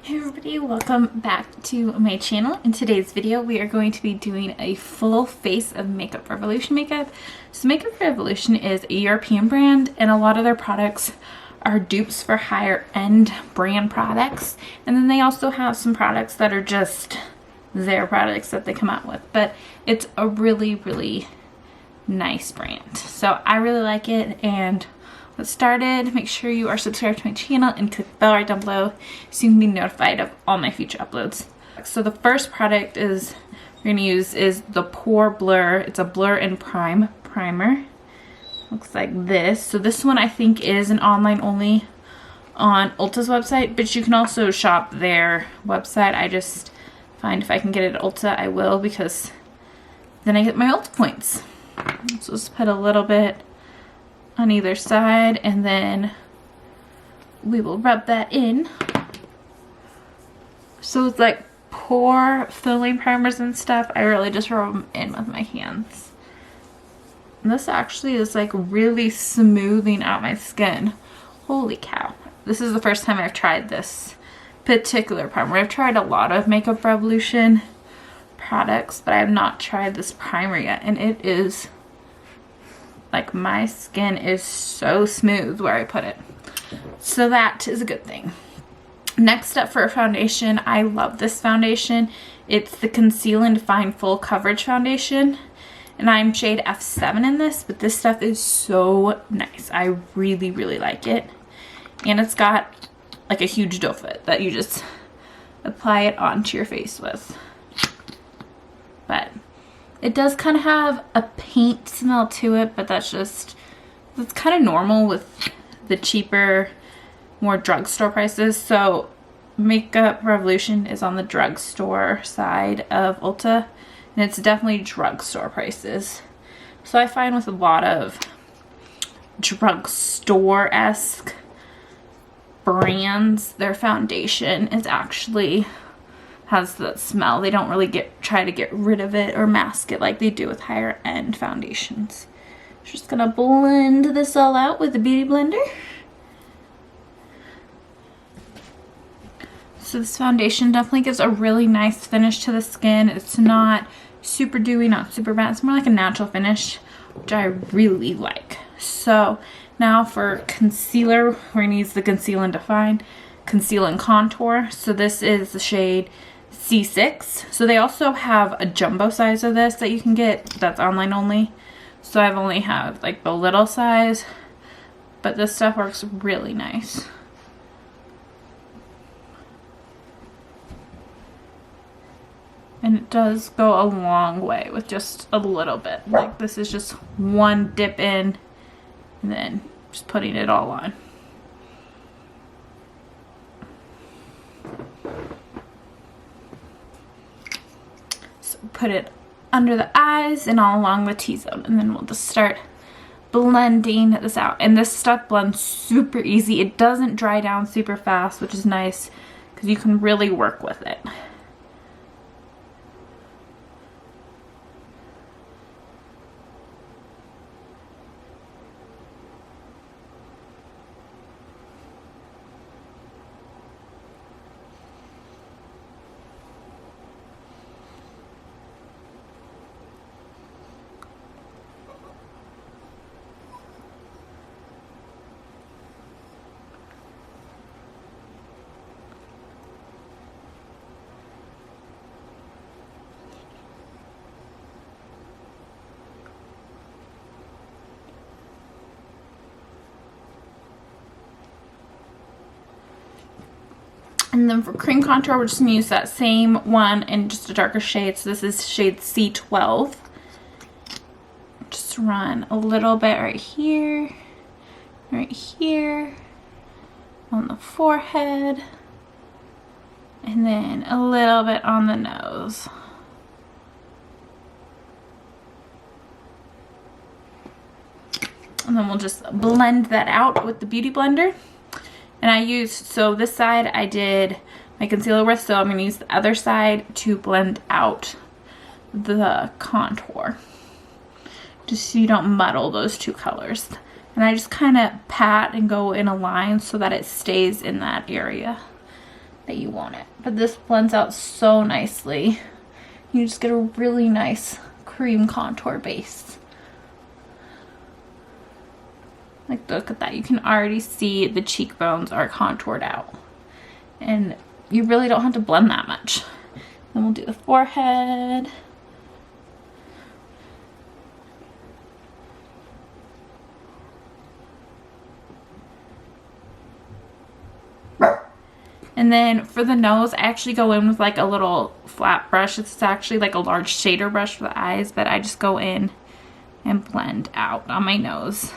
Hey everybody, welcome back to my channel. In today's video we are going to be doing a full face of Makeup Revolution makeup. So Makeup Revolution is a European brand and a lot of their products are dupes for higher end brand products, and then they also have some products that are just their products that they come out with, but it's a really nice brand. So I really like it, and let's started. Make sure you are subscribed to my channel and click the bell right down below so you can be notified of all my future uploads. So the first product we're going to use is the Pore Blur. It's a blur and prime primer. Looks like this. So this one I think is an online only on Ulta's website, but you can also shop their website. I just find if I can get it at Ulta I will, because then I get my Ulta points. So let's put a little bit on either side, and then we will rub that in. So it's like pore filling primers and stuff, I really just rub them in with my hands. And this actually is like really smoothing out my skin. Holy cow. This is the first time I've tried this particular primer. I've tried a lot of Makeup Revolution products, but I have not tried this primer yet, and it is like, my skin is so smooth where I put it. So that is a good thing. Next up for a foundation, I love this foundation. It's the Conceal and Define Full Coverage Foundation. And I'm shade F7 in this, but this stuff is so nice. I really like it. And it's got like a huge doe foot that you just apply it onto your face with. But it does kind of have a paint smell to it, but that's kind of normal with the cheaper, more drugstore prices. So Makeup Revolution is on the drugstore side of Ulta, and it's definitely drugstore prices. So I find with a lot of drugstore-esque brands, their foundation is actually has that smell. They don't really try to get rid of it or mask it like they do with higher end foundations. Just gonna blend this all out with the beauty blender. So this foundation definitely gives a really nice finish to the skin. It's not super dewy, not super matte. It's more like a natural finish, which I really like. So now for concealer, we're gonna use the Conceal and Define Conceal and Contour. So this is the shade C6. So they also have a jumbo size of this that you can get that's online only. So I've only had like the little size, but this stuff works really nice. And it does go a long way with just a little bit. Like, this is just one dip in and then just putting it all on. So put it under the eyes and all along the T-zone, and then we'll just start blending this out. And this stuff blends super easy. It doesn't dry down super fast, which is nice because you can really work with it. And then for cream contour, we're just going to use that same one in just a darker shade. So this is shade C12. Just run a little bit right here, on the forehead, and then a little bit on the nose. And then we'll just blend that out with the Beauty Blender. And I used, so this side I did my concealer with, so I'm going to use the other side to blend out the contour, just so you don't muddle those two colors. And I just kind of pat and go in a line so that it stays in that area. that you want it. But this blends out so nicely. You just get a really nice cream contour base. Like, look at that. You can already see the cheekbones are contoured out. And you really don't have to blend that much. Then we'll do the forehead. And then for the nose, I actually go in with like a little flat brush. It's actually like a large shader brush for the eyes, but I just go in and blend out on my nose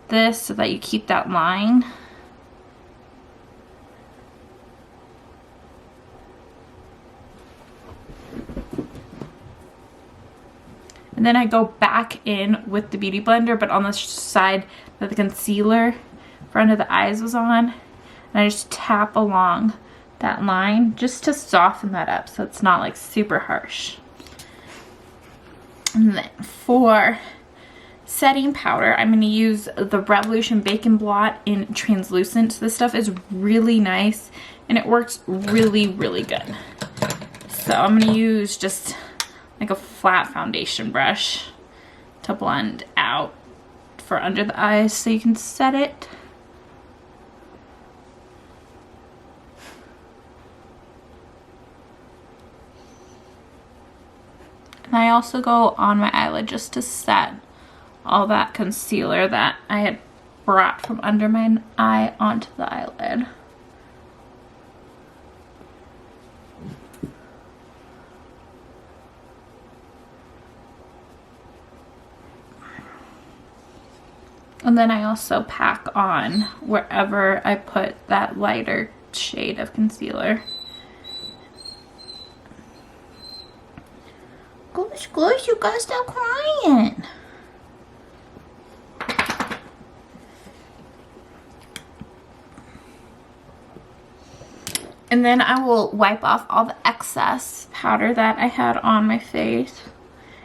this so that you keep that line. And then I go back in with the Beauty Blender, but on the side that the concealer front of the eyes was on. And I just tap along that line just to soften that up so it's not like super harsh. And then for setting powder, I'm going to use the Revolution Bacon Blot in Translucent. This stuff is really nice and it works really, really good. So I'm going to use just like a flat foundation brush to blend out for under the eyes so you can set it. And I also go on my eyelid just to set all that concealer that I had brought from under my eye onto the eyelid. And then I also pack on wherever I put that lighter shade of concealer. Gosh, you guys stop crying. And then I will wipe off all the excess powder that I had on my face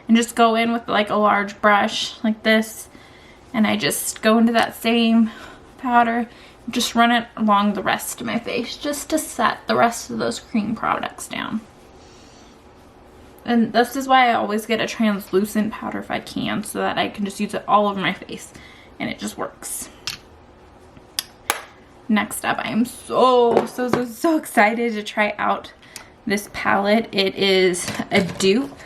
and just go in with like a large brush like this. And I just go into that same powder, just run it along the rest of my face just to set the rest of those cream products down. And this is why I always get a translucent powder if I can, so that I can just use it all over my face and it just works. Next up, I am so excited to try out this palette. It is a dupe,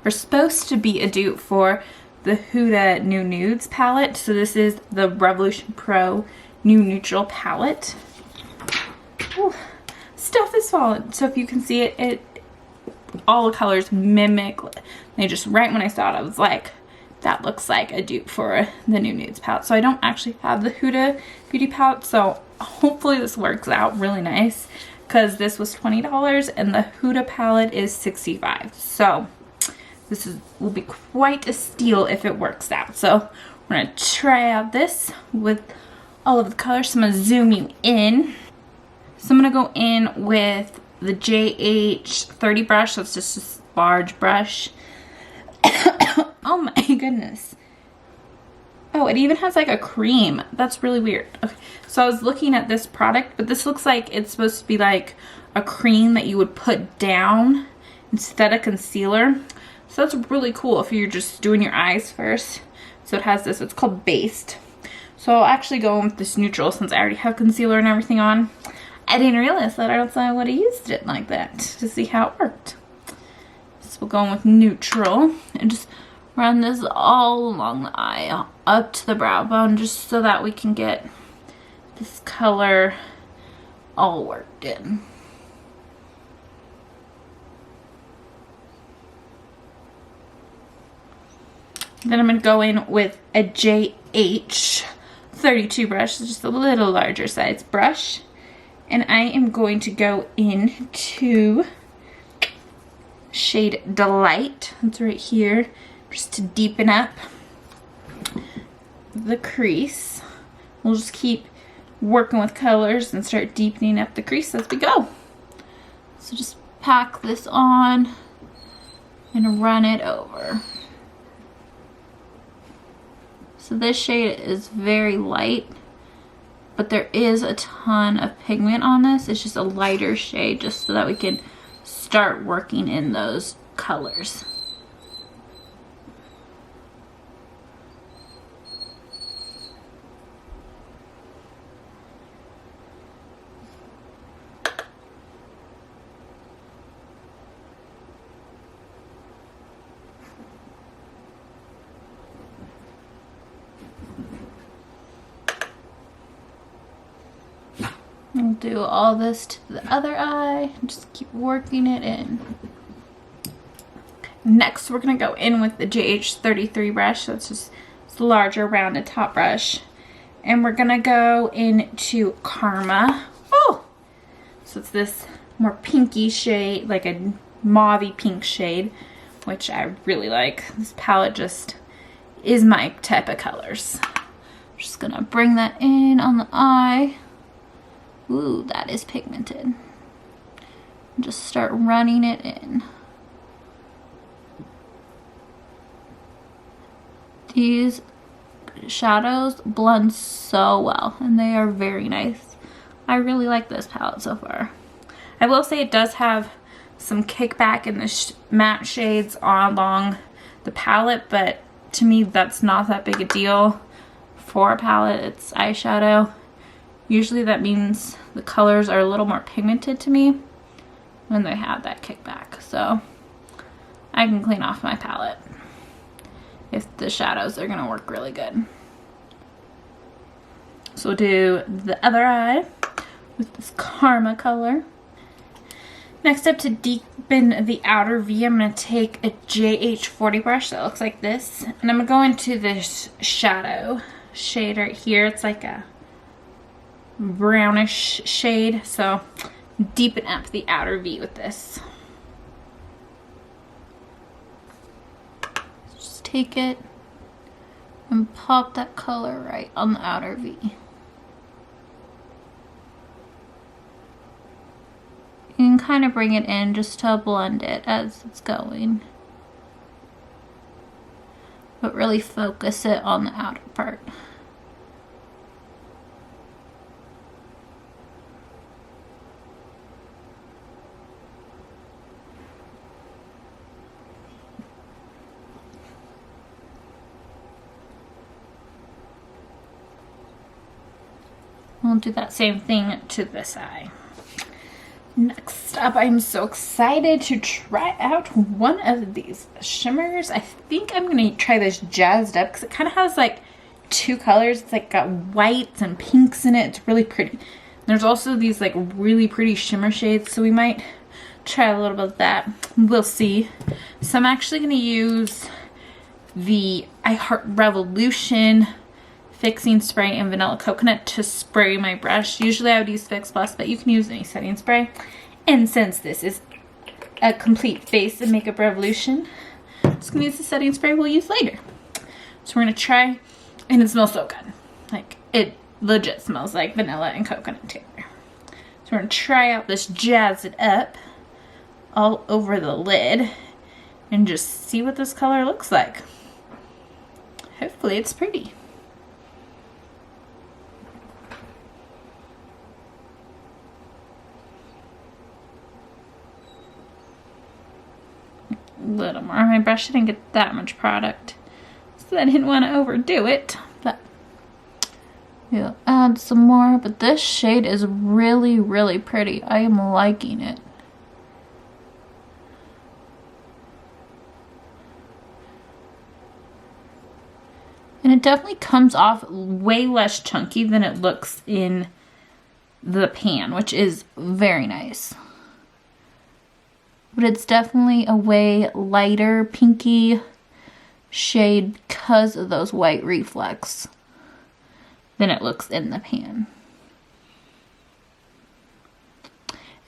or supposed to be a dupe for the Huda New Nudes palette. So this is the Revolution Pro New Neutral palette. Ooh, stuff is falling. So if you can see it, all the colors mimic. They just, right when I saw it, I was like, that looks like a dupe for the New Nudes palette. So I don't actually have the Huda Beauty palette, so hopefully this works out really nice, because this was $20 and the Huda palette is $65. So this will be quite a steal if it works out. So we're gonna try out this with all of the colors. So I'm gonna zoom you in. So I'm gonna go in with the JH30 brush. So it's just a large brush. Oh my goodness. Oh, it even has like a cream. That's really weird. Okay. So I was looking at this product, but this looks like it's supposed to be like a cream that you would put down instead of concealer. So that's really cool if you're just doing your eyes first. So it has this, it's called Based. So I'll actually go in with this neutral since I already have concealer and everything on. I didn't realize that. I don't think I would have used it like that to see how it worked. So we'll go in with neutral and just run this all along the eye, up to the brow bone, just so that we can get this color all worked in. Then I'm going to go in with a JH32 brush, just a little larger size brush. And I am going to go into shade Delight. That's right here, just to deepen up the crease. We'll just keep working with colors and start deepening up the crease as we go. So just pack this on and run it over. So this shade is very light, but there is a ton of pigment on this. It's just a lighter shade just so that we can start working in those colors. We'll do all this to the other eye and just keep working it in. Next, we're going to go in with the JH33 brush. So it's just a larger rounded top brush. And we're going to go into Karma. Oh! So it's this more pinky shade, like a mauvey pink shade, which I really like. This palette just is my type of colors. I'm just going to bring that in on the eye. Ooh, that is pigmented. Just start running it in. These shadows blend so well and they are very nice. I really like this palette so far. I will say it does have some kickback in the matte shades along the palette, but to me that's not that big a deal for a palette. It's eyeshadow. Usually that means the colors are a little more pigmented to me when they have that kickback. So I can clean off my palette if the shadows are gonna work really good. So we'll do the other eye with this Karma color. Next up, to deepen the outer V, I'm gonna take a JH40 brush that looks like this. And I'm gonna go into this shadow shade right here. It's like a brownish shade, so deepen up the outer V with this. Just take it and pop that color right on the outer V. You can kind of bring it in just to blend it as it's going, but really focus it on the outer part. We'll do that same thing to this eye. Next up, I'm so excited to try out one of these shimmers. I think I'm going to try this Jazzed Up because it kind of has like two colors. It's like got whites and pinks in it. It's really pretty. There's also these like really pretty shimmer shades, so we might try a little bit of that. We'll see. So I'm actually going to use the I Heart Revolution fixing spray and vanilla coconut to spray my brush. Usually I would use Fix Plus, but you can use any setting spray. And since this is a complete face and makeup revolution, I'm just gonna use the setting spray we'll use later. So we're gonna try, and it smells so good. Like, it legit smells like vanilla and coconut together. So we're gonna try out this Jazz It Up all over the lid and just see what this color looks like. Hopefully it's pretty. Little more. My brush didn't get that much product, so I didn't want to overdo it, but we'll add some more. But this shade is really, really pretty. I am liking it. And it definitely comes off way less chunky than it looks in the pan, which is very nice. But it's definitely a way lighter pinky shade because of those white reflex than it looks in the pan.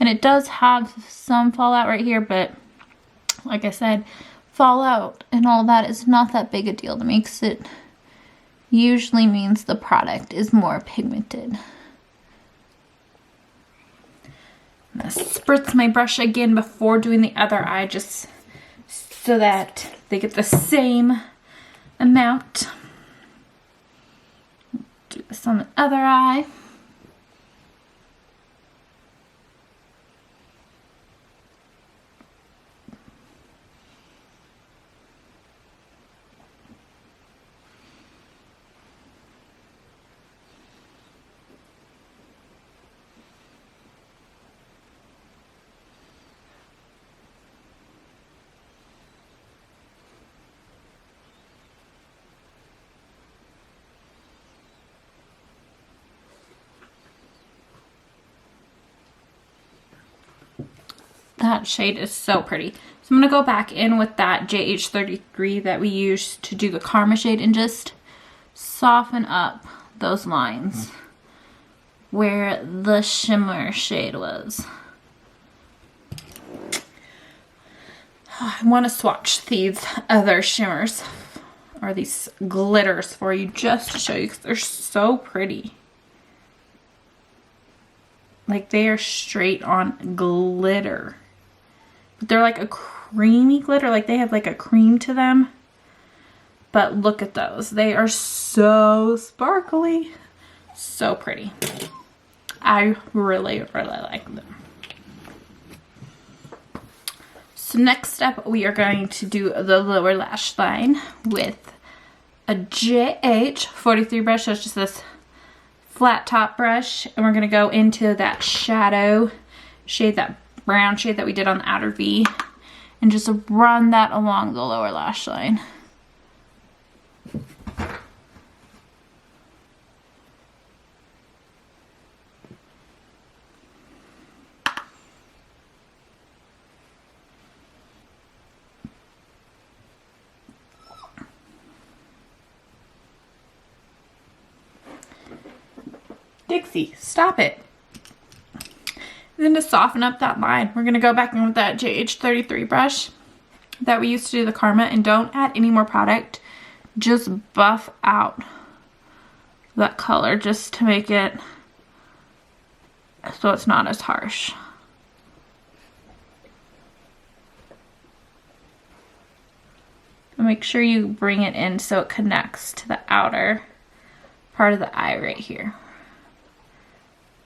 And it does have some fallout right here, but like I said, fallout and all that is not that big a deal. That makes it usually means the product is more pigmented. I'm going to spritz my brush again before doing the other eye, just so that they get the same amount. Do this on the other eye. That shade is so pretty. So I'm going to go back in with that JH33 that we used to do the Karma shade and just soften up those lines where the shimmer shade was. I want to swatch these other shimmers or these glitters for you just to show you because they're so pretty. Like they are straight on glitter. But they're like a creamy glitter, like they have like a cream to them. But look at those. They are so sparkly. So pretty. I really, really like them. So next up, we are going to do the lower lash line with a JH43 brush. So it's just this flat top brush. And we're going to go into that shadow shade, that brown shade that we did on the outer V. And just run that along the lower lash line. Dixie, stop it. And then to soften up that line, we're going to go back in with that JH33 brush that we used to do the Karma, and don't add any more product. Just buff out that color just to make it so it's not as harsh. And make sure you bring it in so it connects to the outer part of the eye right here.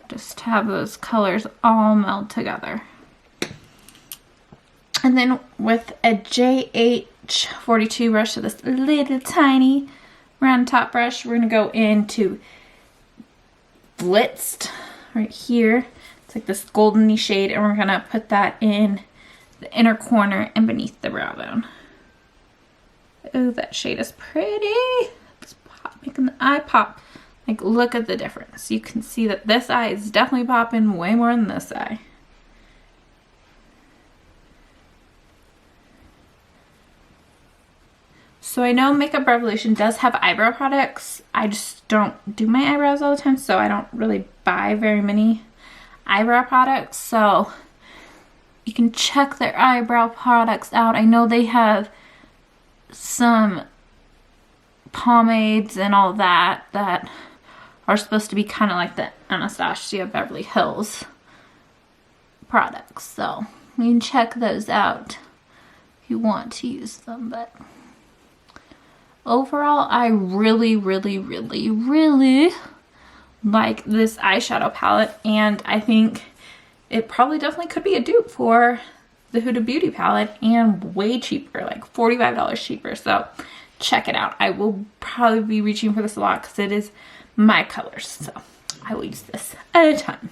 Just have those colors all meld together. And then with a JH42 brush, so this little tiny round top brush, we're going to go into Blitzed right here. It's like this goldeny shade, and we're going to put that in the inner corner and beneath the brow bone. Oh, that shade is pretty. It's making the eye pop. Like, look at the difference. You can see that this eye is definitely popping way more than this eye. So I know Makeup Revolution does have eyebrow products. I just don't do my eyebrows all the time, so I don't really buy very many eyebrow products. So you can check their eyebrow products out. I know they have some pomades and all that that are supposed to be kind of like the Anastasia Beverly Hills products. So you can check those out if you want to use them. But overall, I really, really, really, really like this eyeshadow palette. And I think it probably definitely could be a dupe for the Huda Beauty palette, and way cheaper, like $45 cheaper. So check it out. I will probably be reaching for this a lot because it is my colors, so I will use this a ton.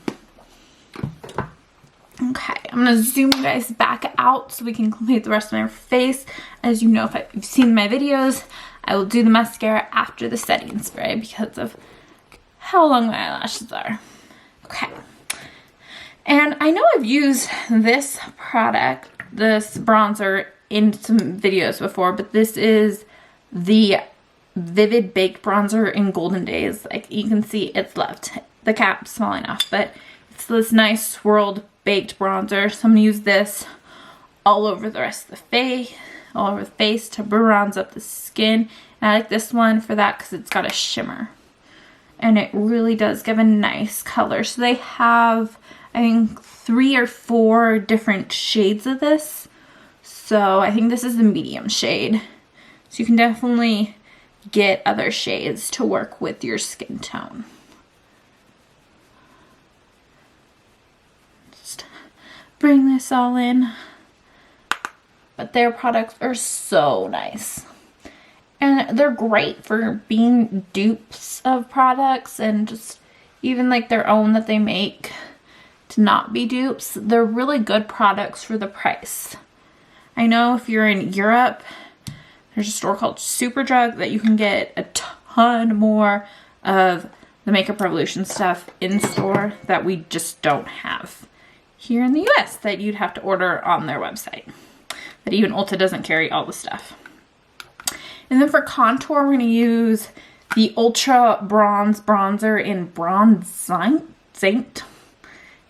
Okay, I'm gonna zoom you guys back out so we can complete the rest of my face. As you know, if you've seen my videos, I will do the mascara after the setting spray because of how long my eyelashes are. Okay, and I know I've used this product, this bronzer, in some videos before, but this is the Vivid Baked Bronzer in Golden Days. Like you can see, it's left. The cap's falling off, but it's this nice swirled baked bronzer. So I'm gonna use this all over the rest of the face, all over the face to bronze up the skin. And I like this one for that because it's got a shimmer. And it really does give a nice color. So they have, I think, 3 or 4 different shades of this. So I think this is the medium shade. So you can definitely get other shades to work with your skin tone. Just bring this all in. But their products are so nice. And they're great for being dupes of products and just even like their own that they make to not be dupes. They're really good products for the price. I know if you're in Europe, there's a store called Superdrug that you can get a ton more of the Makeup Revolution stuff in store that we just don't have here in the US that you'd have to order on their website. But even Ulta doesn't carry all the stuff. And then for contour, we're going to use the Ultra Bronze Bronzer in Bronzite.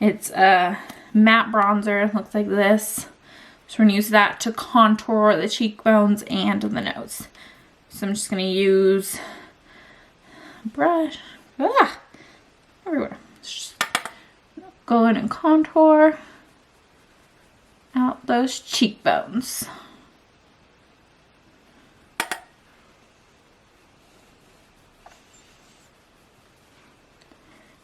It's a matte bronzer, it looks like this. So we're going to use that to contour the cheekbones and the nose. So I'm just going to use a brush, everywhere. Just go in and contour out those cheekbones.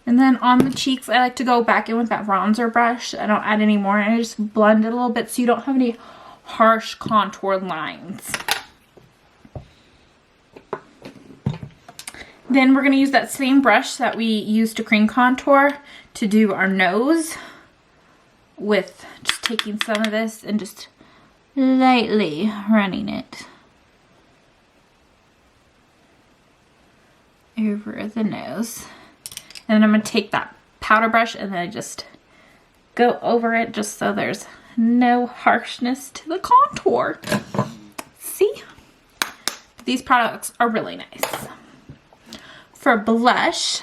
And then on the cheeks, I like to go back in with that bronzer brush. I don't add any more. I just blend it a little bit so you don't have any harsh contour lines. Then we're going to use that same brush that we used to cream contour to do our nose, with just taking some of this and just lightly running it over the nose. And then I'm going to take that powder brush and then I just go over it just so there's no harshness to the contour. See? These products are really nice. For blush,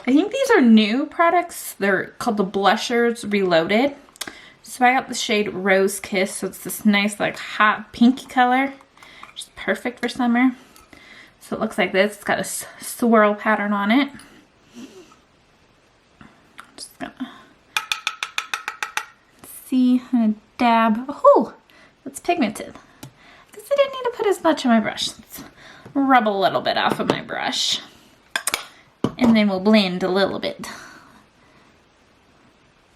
I think these are new products. They're called the Blushers Reloaded. So I got the shade Rose Kiss. So it's this nice like hot pinky color. Which is perfect for summer. So it looks like this. It's got a swirl pattern on it. Just gonna see a dab. Oh, that's pigmented. Because I didn't need to put as much on my brush. Let's rub a little bit off of my brush. And then we'll blend a little bit.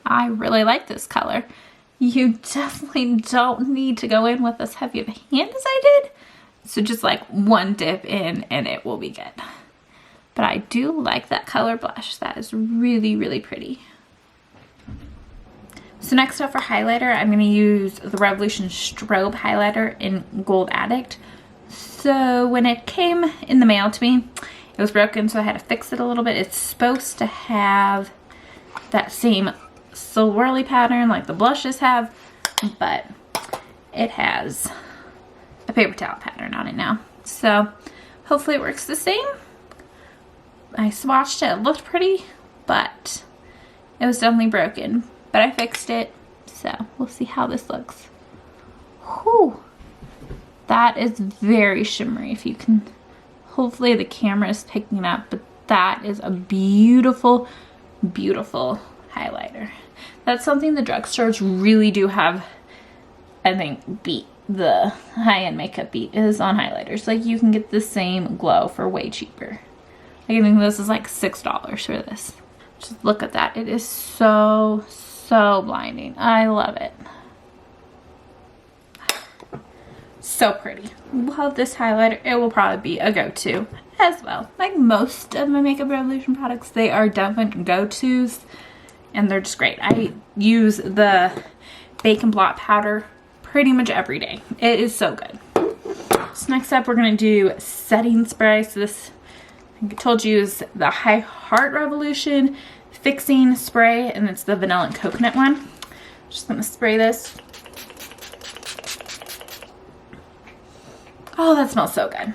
I really like this color. You definitely don't need to go in with as heavy of a hand as I did. So just like one dip in and it will be good. But I do like that color blush. That is really, really pretty. So next up for highlighter, I'm going to use the Revolution Strobe Highlighter in Gold Addict. So when it came in the mail to me, it was broken, so I had to fix it a little bit. It's supposed to have that same swirly pattern like the blushes have, but it has a paper towel pattern on it now. So hopefully it works the same. I swatched it, it looked pretty, but it was definitely broken. But I fixed it, so we'll see how this looks. Whew. That is very shimmery, if you can. Hopefully the camera is picking up, but that is a beautiful, beautiful highlighter. That's something the drugstores really do have, I think, beat the high-end makeup beat is on highlighters. Like, you can get the same glow for way cheaper. I think this is like $6 for this. Just look at that. It is so, so blinding. I love it. So pretty. Love this highlighter. It will probably be a go-to as well. Like most of my Makeup Revolution products, they are definite go-tos and they're just great. I use the Bacon Blot powder pretty much every day. It is so good. So next up, we're going to do setting spray. So this, I told you, is the High Heart Revolution fixing spray, and it's the vanilla and coconut one. Just going to spray this. Oh, that smells so good.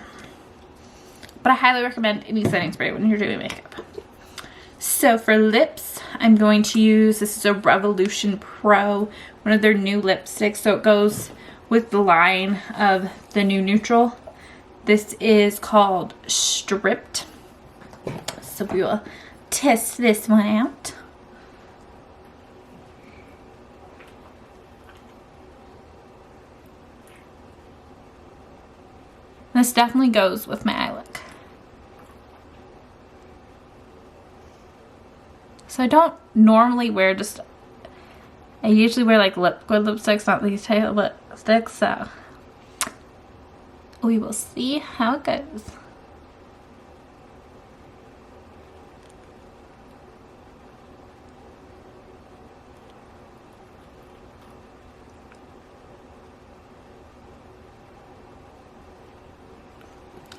But I highly recommend any setting spray when you're doing makeup. So for lips, I'm going to use, this is a Revolution Pro, one of their new lipsticks. So it goes with the line of the new neutral. This is called Stripped. So we will test this one out. This definitely goes with my eye look. So I don't normally wear just, I usually wear like liquid lipsticks, not these type of lipsticks, so we will see how it goes.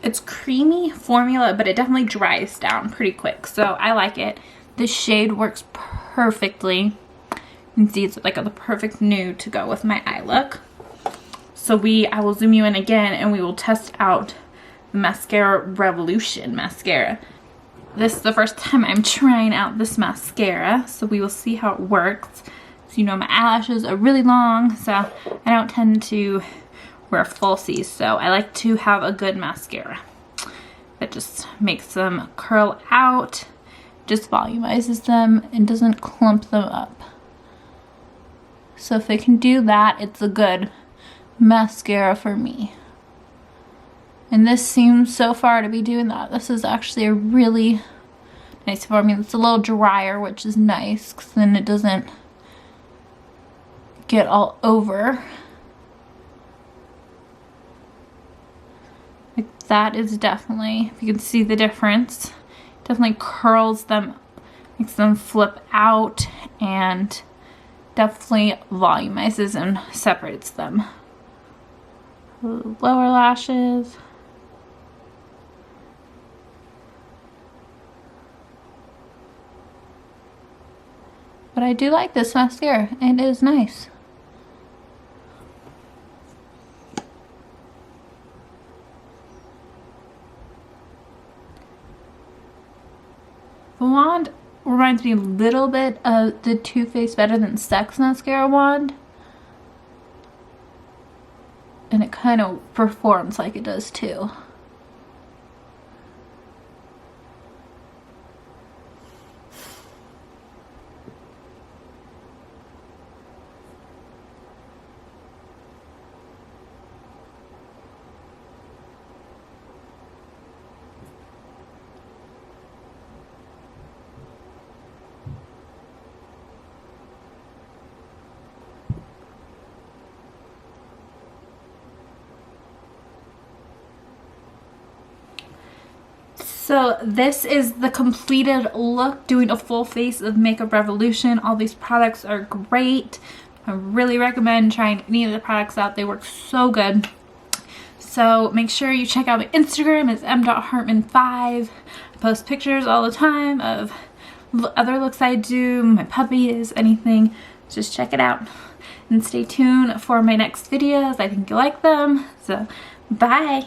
It's creamy formula, but it definitely dries down pretty quick, so I like it. The shade works perfectly. You can see it's like the perfect nude to go with my eye look. So I will zoom you in again and we will test out the Mascara Revolution mascara. This is the first time I'm trying out this mascara, so we will see how it works. So you know my eyelashes are really long, so I don't tend to wear falsies, so I like to have a good mascara that just makes them curl out, just volumizes them, and doesn't clump them up. So if they can do that, it's a good mascara for me. And this seems so far to be doing that. This is actually a really nice formula. It's a little drier, which is nice, because then it doesn't get all over. Like that is definitely, if you can see the difference, definitely curls them, makes them flip out, and definitely volumizes and separates them. Lower lashes. But I do like this mascara. It is nice. The wand reminds me a little bit of the Too Faced Better Than Sex mascara wand. And it kind of performs like it does too. So this is the completed look, doing a full face of Makeup Revolution. All these products are great. I really recommend trying any of the products out. They work so good. So make sure you check out my Instagram. It's m.hartman5. I post pictures all the time of other looks I do, my puppies, anything. Just check it out. And stay tuned for my next videos. I think you'll like them. So bye.